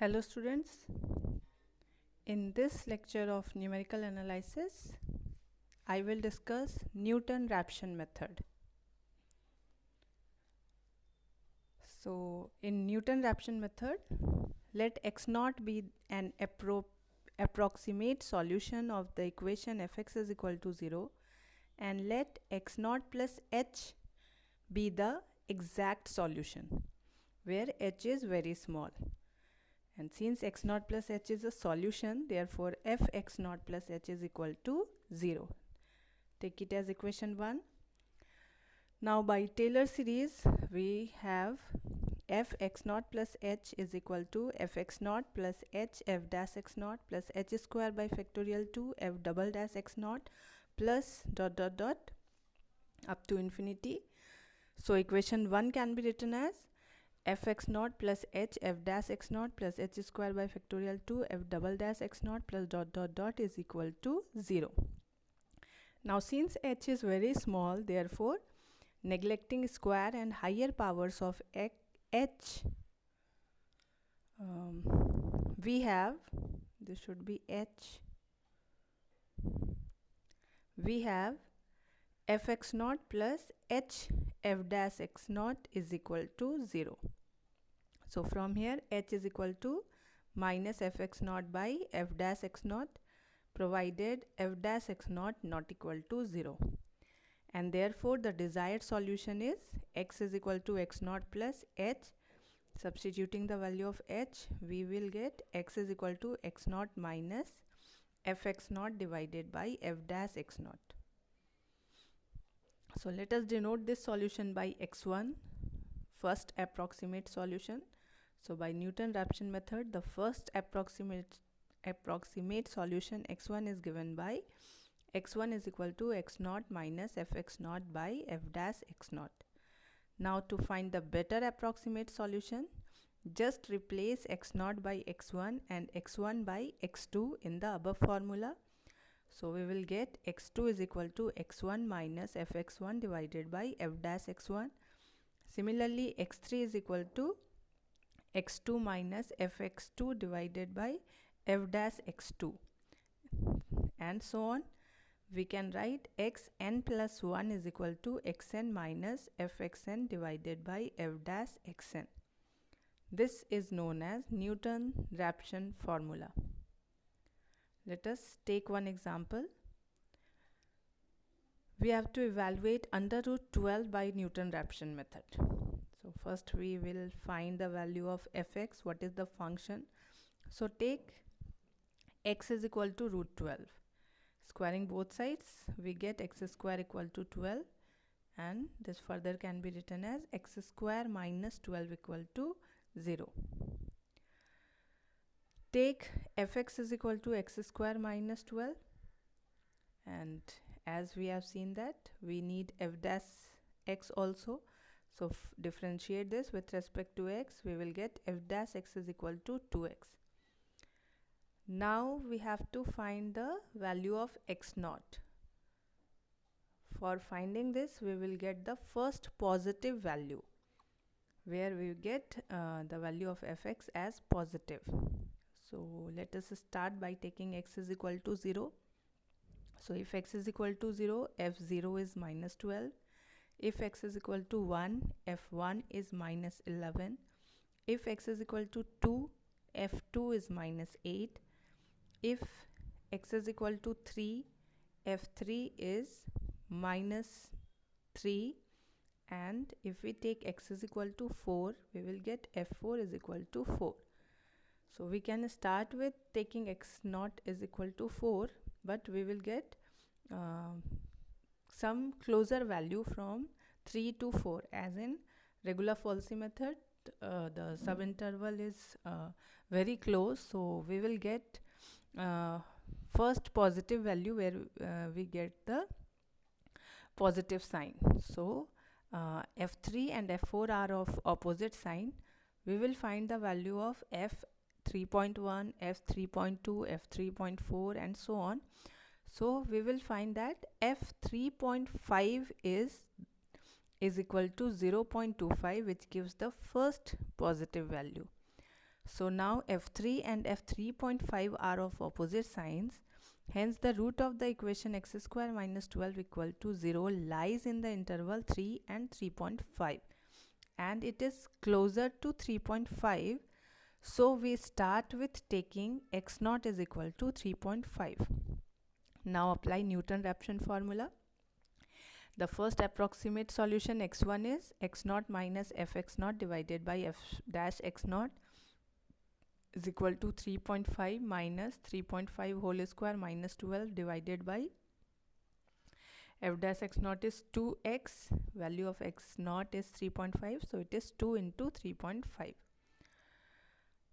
Hello students, in this lecture of numerical analysis, I will discuss Newton-Raphson method. So in Newton-Raphson method, let x naught be an approximate solution of the equation fx is equal to 0 and let x naught plus h be the exact solution where h is very small. And since x naught plus h is a solution, therefore f x naught plus h is equal to 0. Take it as equation 1. Now by Taylor series, we have f x naught plus h is equal to f x naught plus h f dash x naught plus h square by factorial 2 f double dash x naught plus dot dot dot up to infinity. So equation 1 can be written as f x naught plus h f dash x naught plus h square by factorial 2 f double dash x naught plus dot dot dot is equal to 0. Now since h is very small, therefore neglecting square and higher powers of h, we have, this should be h, we have f x naught plus h f dash x naught is equal to 0. So from here h is equal to minus f x naught by f dash x naught, provided f dash x naught not equal to 0. And therefore the desired solution is x is equal to x naught plus h. Substituting the value of h, we will get x is equal to x naught minus f x naught divided by f dash x naught. So let us denote this solution by x1, first approximate solution. So by Newton-Raphson method, the first approximate solution x1 is given by x1 is equal to x naught minus fx naught by f dash x naught. Now to find the better approximate solution, just replace x naught by x1 and x1 by x2 in the above formula. So we will get x2 is equal to x1 minus fx1 divided by f dash x1. Similarly, x3 is equal to x2 minus fx2 divided by f dash x2, and so on. We can write xn plus 1 is equal to xn minus fxn divided by f dash xn. This is known as Newton-Raphson formula. Let us take one example. We have to evaluate under root 12 by Newton-Raphson method. So first we will find the value of fx, what is the function. So take x is equal to root 12. Squaring both sides, we get x square equal to 12, and this further can be written as x square minus 12 equal to 0. Take fx is equal to x square minus 12, and as we have seen that we need f dash x also. So differentiate this with respect to x, we will get f dash x is equal to 2x. Now we have to find the value of x naught. For finding this, we will get the first positive value, where we get the value of fx as positive. So let us start by taking x is equal to 0. So if x is equal to 0, f0 is minus 12. If x is equal to 1, f1 is minus 11. If x is equal to 2, f2 is minus 8. If x is equal to 3, f3 is minus 3. And if we take x is equal to 4, we will get f4 is equal to 4. So we can start with taking x naught is equal to 4, but we will get some closer value from 3 to 4, as in regular falsy method the subinterval is very close, so we will get first positive value where we get the positive sign. So f3 and f4 are of opposite sign. We will find the value of f3.1, f3.2, f3.4 and so on. So we will find that f3.5 is equal to 0.25, which gives the first positive value. So now f3 and f3.5 are of opposite signs. Hence the root of the equation x square minus 12 equal to 0 lies in the interval 3 and 3.5, and it is closer to 3.5. So we start with taking x naught is equal to 3.5. Now apply Newton-Raphson formula. The first approximate solution x1 is x naught minus fx naught divided by f dash x naught is equal to 3.5 minus 3.5 whole square minus 12 divided by f dash x naught is 2x, value of x naught is 3.5, so it is 2 into 3.5.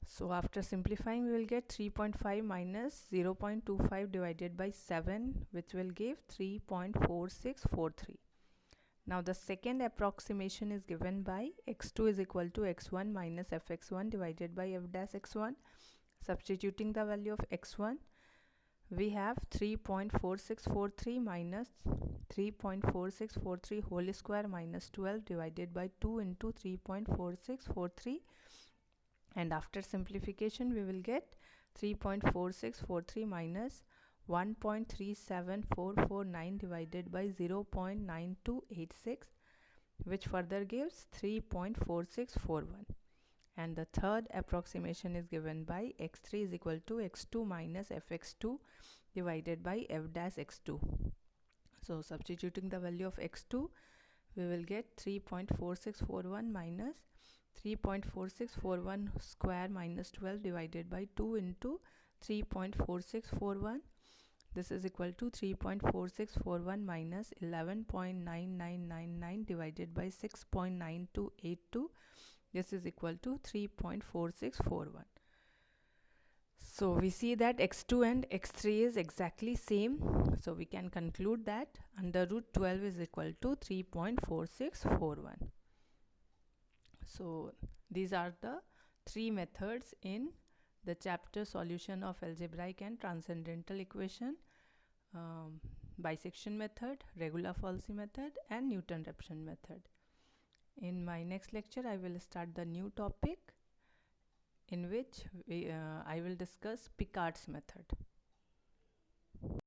So after simplifying we will get 3.5 minus 0.25 divided by 7, which will give 3.4643. Now the second approximation is given by x2 is equal to x1 minus fx1 divided by f dash x1. Substituting the value of x1, we have 3.4643 minus 3.4643 whole square minus 12 divided by 2 into 3.4643, and after simplification we will get 3.4643 minus 1.37449 divided by 0.9286, which further gives 3.4641. And the third approximation is given by x3 is equal to x2 minus fx2 divided by f dash x2. So substituting the value of x2, we will get 3.4641 minus 3.4641 square minus 12 divided by 2 into 3.4641. This is equal to 3.4641 minus 11.9999 divided by 6.9282. This is equal to 3.4641. So we see that x2 and x3 is exactly same. So we can conclude that under root 12 is equal to 3.4641. So these are the three methods in the chapter solution of algebraic and transcendental equation: bisection method, regular falsy method, and Newton-Raphson method. In my next lecture, I will start the new topic in which I will discuss Picard's method.